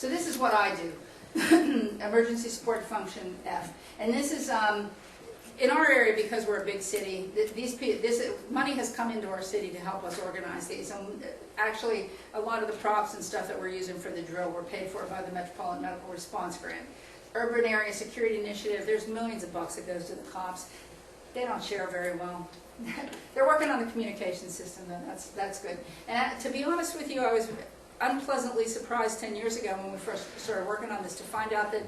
So this is what I do, emergency support function F. And this is, in our area, because we're a big city, this money has come into our city to help us organize these. And actually, a lot of the props and stuff that we're using for the drill were paid for by the Metropolitan Medical Response Grant. Urban Area Security Initiative, there's millions of bucks that goes to the cops. They don't share very well. They're working on the communication system, though. That's good. And to be honest with you, I was unpleasantly surprised 10 years ago when we first started working on this to find out that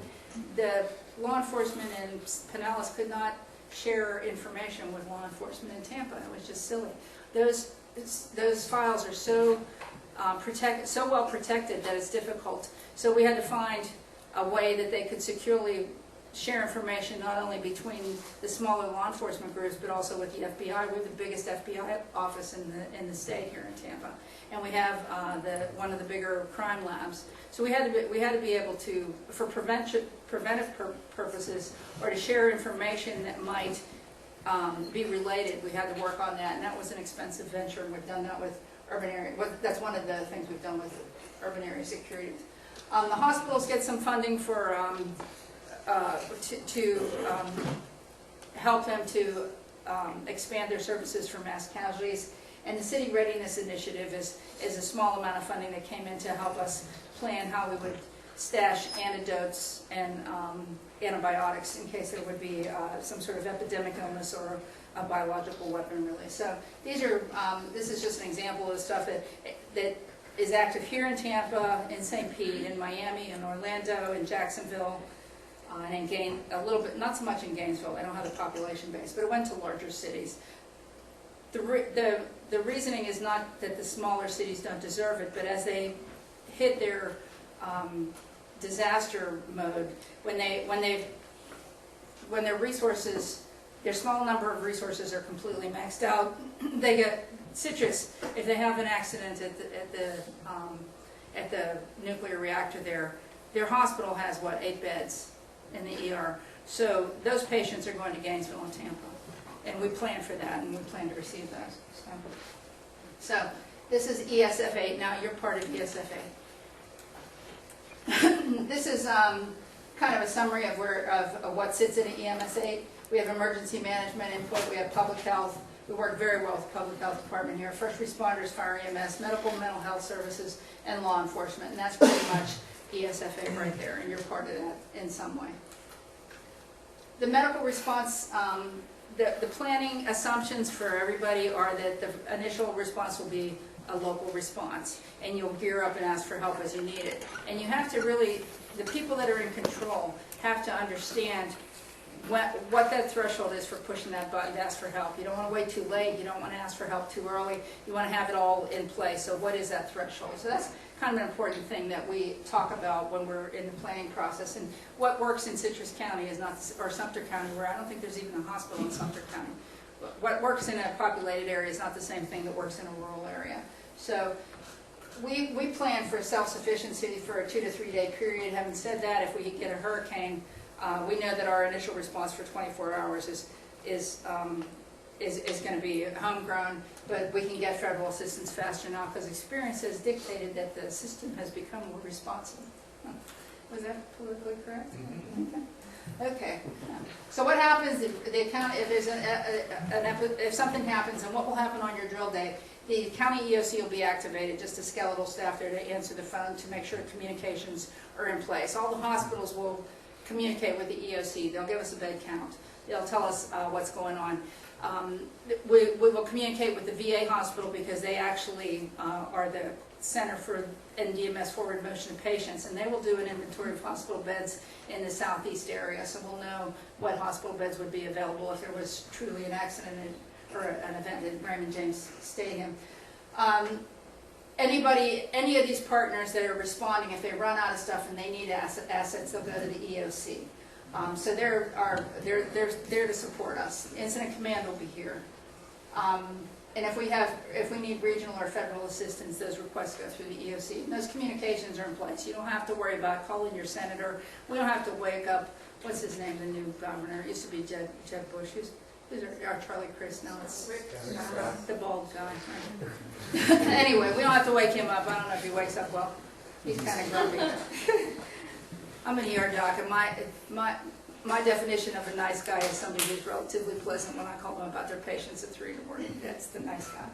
the law enforcement in Pinellas could not share information with law enforcement in Tampa. It was just silly. Those files are so so well protected that it's difficult. So we had to find a way that they could securely share information not only between the smaller law enforcement groups but also with the FBI. We're the biggest FBI office in the state here in Tampa, and we have one of the bigger crime labs. So we had to be able to, for preventive purposes, or to share information that might be related. We had to work on that, and that was an expensive venture. And we've done that with urban area. That's one of the things we've done with urban area security. The hospitals get some funding for to help them to expand their services for mass casualties. And the City Readiness Initiative is a small amount of funding that came in to help us plan how we would stash antidotes and antibiotics in case there would be some sort of epidemic illness or a biological weapon release. So this is just an example of stuff that is active here in Tampa, in St. Pete, in Miami, in Orlando, in Jacksonville, and a little bit, not so much in Gainesville. I don't have the population base, but it went to larger cities. The reasoning is not that the smaller cities don't deserve it, but as they hit their disaster mode, when their resources, their small number of resources are completely maxed out, they get citrus. If they have an accident at the nuclear reactor there, their hospital has, 8 beds in the ER. So those patients are going to Gainesville and Tampa. And we plan for that, and we plan to receive those. So this is ESF 8. Now you're part of ESF 8. This is kind of a summary of what sits in EMS 8. We have emergency management input. We have public health. We work very well with the public health department here. First responders, fire EMS, medical and mental health services, and law enforcement. And that's pretty much ESF 8 right there, and you're part of that in some way. The medical response, the planning assumptions for everybody are that the initial response will be a local response, and you'll gear up and ask for help as you need it. And you have to really, the people that are in control have to understand what that threshold is for pushing that button to ask for help. You don't want to wait too late. You don't want to ask for help too early. You want to have it all in place. So what is that threshold? So that's kind of an important thing that we talk about when we're in the planning process. And what works in Citrus County is not, or Sumter County, where I don't think there's even a hospital in Sumter County. What works in a populated area is not the same thing that works in a rural area. So we plan for self-sufficiency for a 2 to 3 day period. Having said that, if we get a hurricane, we know that our initial response for 24 hours is going to be homegrown, but we can get federal assistance faster now because experience has dictated that the system has become more responsive. Was that politically correct? Mm-hmm. Okay. So what happens if something happens, and what will happen on your drill day? The county EOC will be activated, just a skeletal staff there to answer the phone to make sure communications are in place. All the hospitals will communicate with the EOC. They'll give us a bed count. They'll tell us what's going on. We will communicate with the VA hospital because they actually are the center for NDMS forward motion of patients, and they will do an inventory of hospital beds in the southeast area, so we'll know what hospital beds would be available if there was truly an accident or an event at Raymond James Stadium. Any of these partners that are responding, if they run out of stuff and they need assets, they'll go to the EOC. So they're there to support us. Incident Command will be here. And if we need regional or federal assistance, those requests go through the EOC. And those communications are in place. You don't have to worry about calling your senator. We don't have to wake up, what's his name, the new governor? It used to be Jeb Bush. Who's our Charlie Crist now? It's the bald guy. Anyway, we don't have to wake him up. I don't know if he wakes up well. He's kind of grumpy. I'm an ER doc, and my definition of a nice guy is somebody who's relatively pleasant when I call them about their patients at 3 in the morning. That's the nice guy.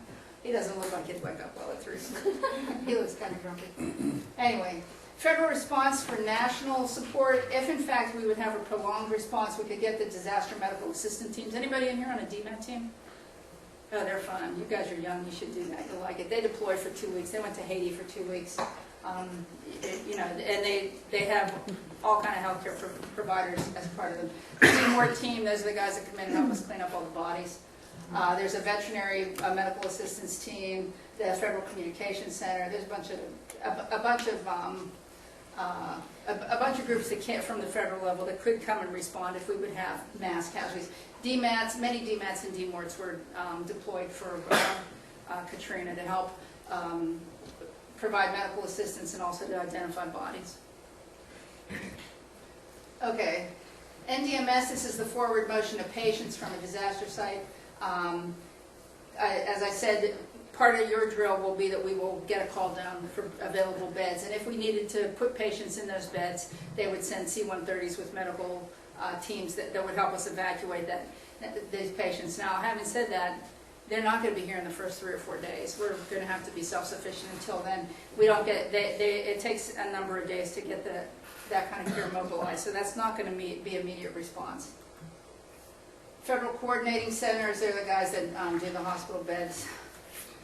He doesn't look like he'd wake up well at 3 in the morning. He looks kind of grumpy. Anyway, federal response for national support. If in fact we would have a prolonged response, we could get the disaster medical assistant teams. Anybody in here on a DMAT team? Oh, they're fun. You guys are young. You should do that. You'll like it. They deployed for 2 weeks. They went to Haiti for 2 weeks. You know, and they have all kind of healthcare providers as part of them. The DMOR team, those are the guys that come in and help us clean up all the bodies. There's a veterinary medical assistance team, the Federal Communications Center. There's a bunch of groups that can't from the federal level that could come and respond if we would have mass casualties. DMATs, many DMATs and DMORTs were deployed for Katrina to help provide medical assistance and also to identify bodies. Okay, NDMS, this is the forward motion of patients from a disaster site. As I said, part of your drill will be that we will get a call down for available beds, and if we needed to put patients in those beds, they would send C-130s with medical teams that would help us evacuate these patients. Now, having said that, they're not going to be here in the first 3 or 4 days. We're going to have to be self-sufficient until then. We don't get, it takes a number of days to get that kind of care mobilized, so that's not going to be immediate response. Federal coordinating centers, they're the guys that do the hospital beds.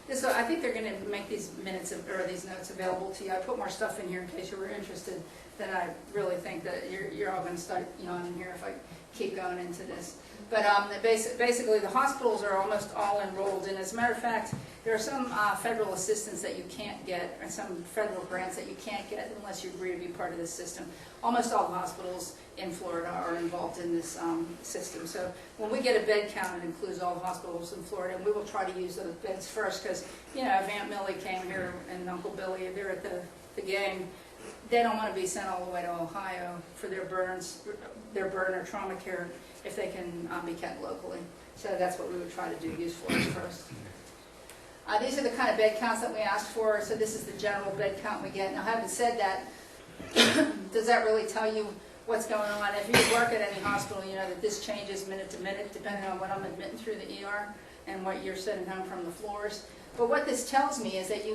I think they're going to make these minutes or these notes available to you. I put more stuff in here in case you were interested. Then I really think that you're all going to start yawning here if I keep going into this. But basically, the hospitals are almost all enrolled, and as a matter of fact, there are some federal assistance that you can't get, and some federal grants that you can't get unless you agree to be part of this system. Almost all the hospitals in Florida are involved in this system. So when we get a bed count, it includes all the hospitals in Florida, and we will try to use those beds first because, you know, if Aunt Millie came here and Uncle Billy, they're at the game, they don't want to be sent all the way to Ohio for their burn or trauma care if they can be kept locally. So that's what we would try to do, use Florida first. These are the kind of bed counts that we asked for. So this is the general bed count we get. Now, having said that, does that really tell you what's going on? If you work at any hospital, you know that this changes minute to minute depending on what I'm admitting through the ER and what you're sending home from the floors. But what this tells me is that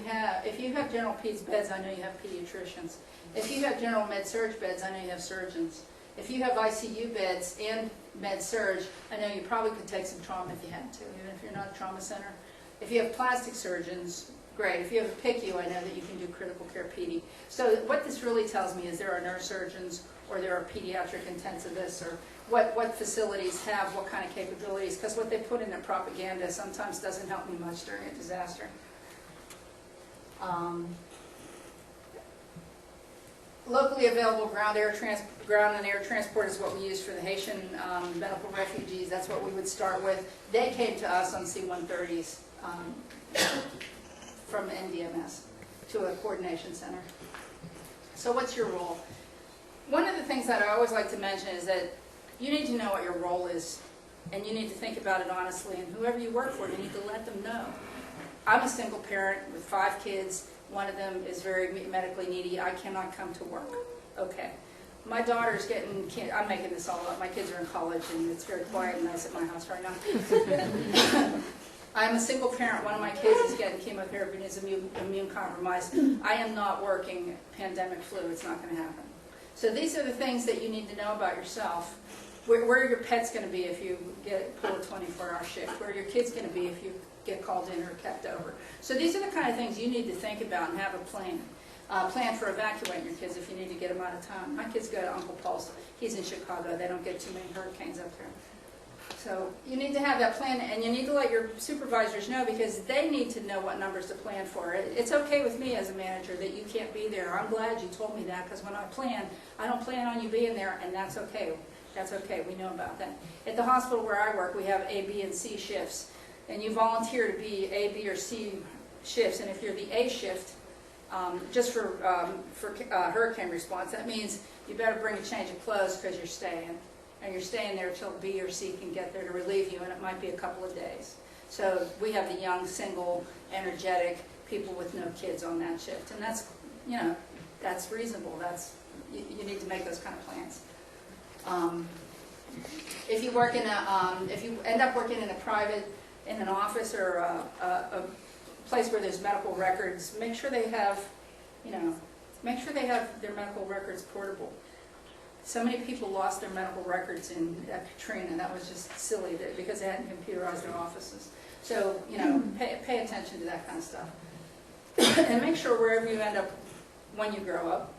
if you have general peds beds, I know you have pediatricians. If you have general med-surg beds, I know you have surgeons. If you have ICU beds and med-surg, I know you probably could take some trauma if you had to, even if you're not a trauma center. If you have plastic surgeons, great. If you have a PICU, I know that you can do critical care PD. So what this really tells me is there are neurosurgeons or there are pediatric intensivists or what facilities have what kind of capabilities, because what they put in their propaganda sometimes doesn't help me much during a disaster. Locally available ground and air transport is what we use for the Haitian medical refugees. That's what we would start with. They came to us on C-130s from NDMS to a coordination center. So what's your role? One of the things that I always like to mention is that you need to know what your role is, and you need to think about it honestly, and whoever you work for, you need to let them know. I'm a single parent with 5 kids. One of them is very medically needy. I cannot come to work. Okay. My daughter's I'm making this all up. My kids are in college, and it's very quiet and nice at my house right now. I'm a single parent. One of my kids is getting chemotherapy and is immune compromised. I am not working pandemic flu. It's not going to happen. So these are the things that you need to know about yourself. Where are your pets going to be if you pull a 24-hour shift? Where are your kids going to be if you get called in or kept over? So these are the kind of things you need to think about and have a plan. Plan for evacuating your kids if you need to get them out of town. My kids go to Uncle Paul's. He's in Chicago. They don't get too many hurricanes up there. So you need to have that plan, and you need to let your supervisors know because they need to know what numbers to plan for. It's okay with me as a manager that you can't be there. I'm glad you told me that because when I plan, I don't plan on you being there, and that's okay. That's okay. We know about that. At the hospital where I work, we have A, B, and C shifts, and you volunteer to be A, B, or C shifts, and if you're the A shift, just for hurricane response, that means you better bring a change of clothes because you're staying. And you're staying there till B or C can get there to relieve you, and it might be a couple of days. So we have the young, single, energetic people with no kids on that shift. And that's, you know, that's reasonable. You need to make those kind of plans. If you work in if you end up working in an office or a place where there's medical records, make sure they have, make sure they have their medical records portable. So many people lost their medical records in Katrina. That was just silly because they hadn't computerized their offices. So, pay attention to that kind of stuff. And make sure wherever you end up when you grow up,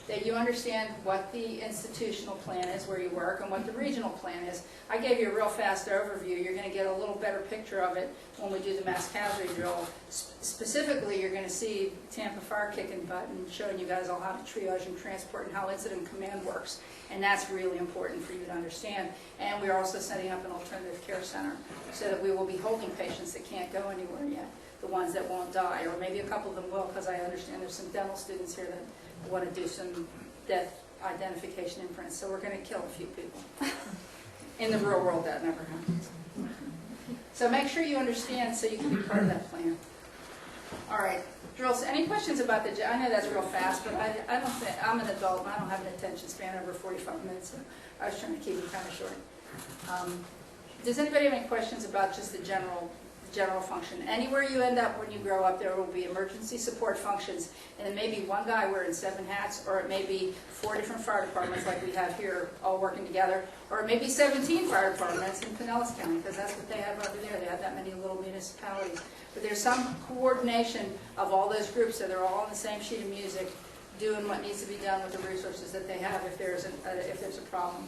that you understand what the institutional plan is where you work and what the regional plan is. I gave you a real fast overview. You're going to get a little better picture of it when we do the mass casualty drill. Specifically, you're going to see Tampa Fire kicking butt and showing you guys all how to triage and transport and how incident command works. And that's really important for you to understand. And we're also setting up an alternative care center so that we will be holding patients that can't go anywhere yet, the ones that won't die, or maybe a couple of them will, because I understand there's some dental students here that want to do some death identification imprints, so we're going to kill a few people. In the real world, that never happens. So make sure you understand so you can be part of that plan. All right, drills. Any questions about the? I know that's real fast, but I don't think I'm an adult and I don't have an attention span over 45 minutes. So I was trying to keep it kind of short. Does anybody have any questions about just the general function? Anywhere you end up when you grow up, there will be emergency support functions, and it may be one guy wearing 7 hats, or it may be 4 different fire departments like we have here all working together, or it may be 17 fire departments in Pinellas County, because that's what they have over there. They have that many little municipalities. But there's some coordination of all those groups, so they're all on the same sheet of music, doing what needs to be done with the resources that they have if there's a problem.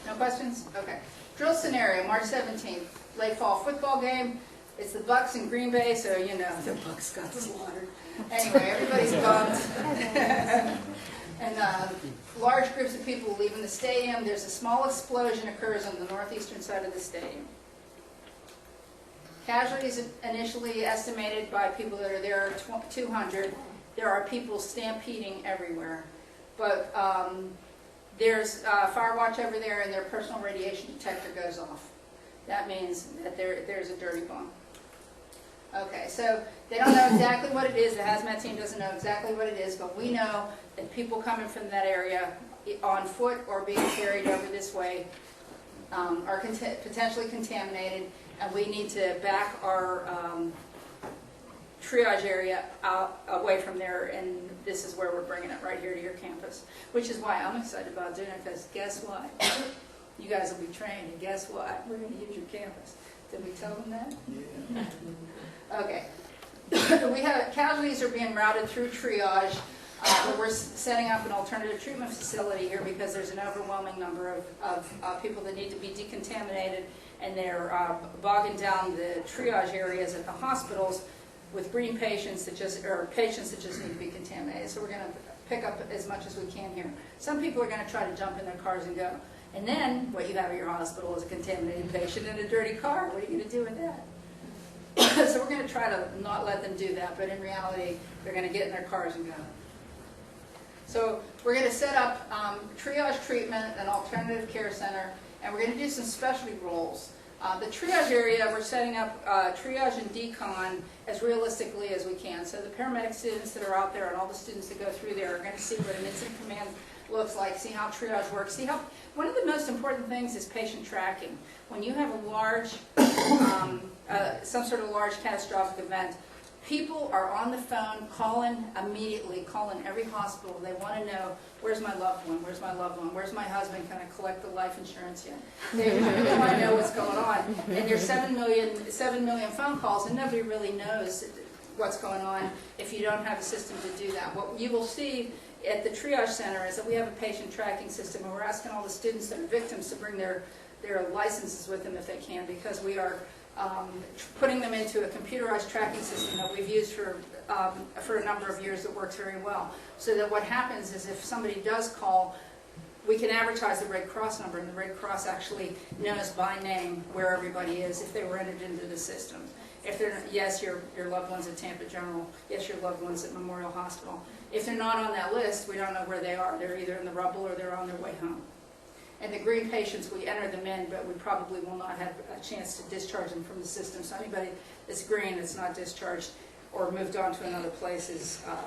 No questions? Okay. Drill scenario, March 17th. Late fall football game. It's the Bucks in Green Bay, so the Bucks got slaughtered. Anyway, everybody's bummed. And large groups of people leaving the stadium. There's a small explosion occurs on the northeastern side of the stadium. Casualties initially estimated by people that are there are 200. There are people stampeding everywhere. But there's fire watch over there, and their personal radiation detector goes off. That means that there's a dirty bomb. Okay, so they don't know exactly what it is. The hazmat team doesn't know exactly what it is, but we know that people coming from that area on foot or being carried over this way are potentially contaminated, and we need to back our triage area out away from there, and this is where we're bringing it right here to your campus, which is why I'm excited about doing it, because guess what? You guys will be trained, and guess what? We're going to use your campus. Did we tell them that? Yeah. Okay. We have casualties are being routed through triage, but we're setting up an alternative treatment facility here because there's an overwhelming number of people that need to be decontaminated, and they're bogging down the triage areas at the hospitals with green patients that just need to be contaminated. So we're going to pick up as much as we can here. Some people are going to try to jump in their cars and go. And then what you have at your hospital is a contaminated patient in a dirty car. What are you going to do with that? So we're going to try to not let them do that, but in reality, they're going to get in their cars and go. So we're going to set up triage treatment, an alternative care center, and we're going to do some specialty roles. The triage area, we're setting up triage and decon as realistically as we can. So the paramedic students that are out there and all the students that go through there are going to see what an incident command looks like, see how triage works, see how, one of the most important things is patient tracking. When you have a large, some sort of large catastrophic event, people are on the phone calling every hospital. They want to know, where's my loved one, where's my loved one, where's my husband, can I collect the life insurance yet? They really want to know what's going on. And there's 7 million phone calls, and nobody really knows what's going on if you don't have a system to do that. What you will see at the triage center is that we have a patient tracking system, and we're asking all the students that are victims to bring their licenses with them if they can, because we are putting them into a computerized tracking system that we've used for a number of years that works very well. So that what happens is if somebody does call, we can advertise the Red Cross number, and the Red Cross actually knows by name where everybody is if they were entered into the system. If they're, yes, your loved one's at Tampa General, yes, your loved one's at Memorial Hospital. If they're not on that list, we don't know where they are. They're either in the rubble or they're on their way home. And the green patients, we enter them in, but we probably will not have a chance to discharge them from the system. So anybody that's green that's not discharged or moved on to another place is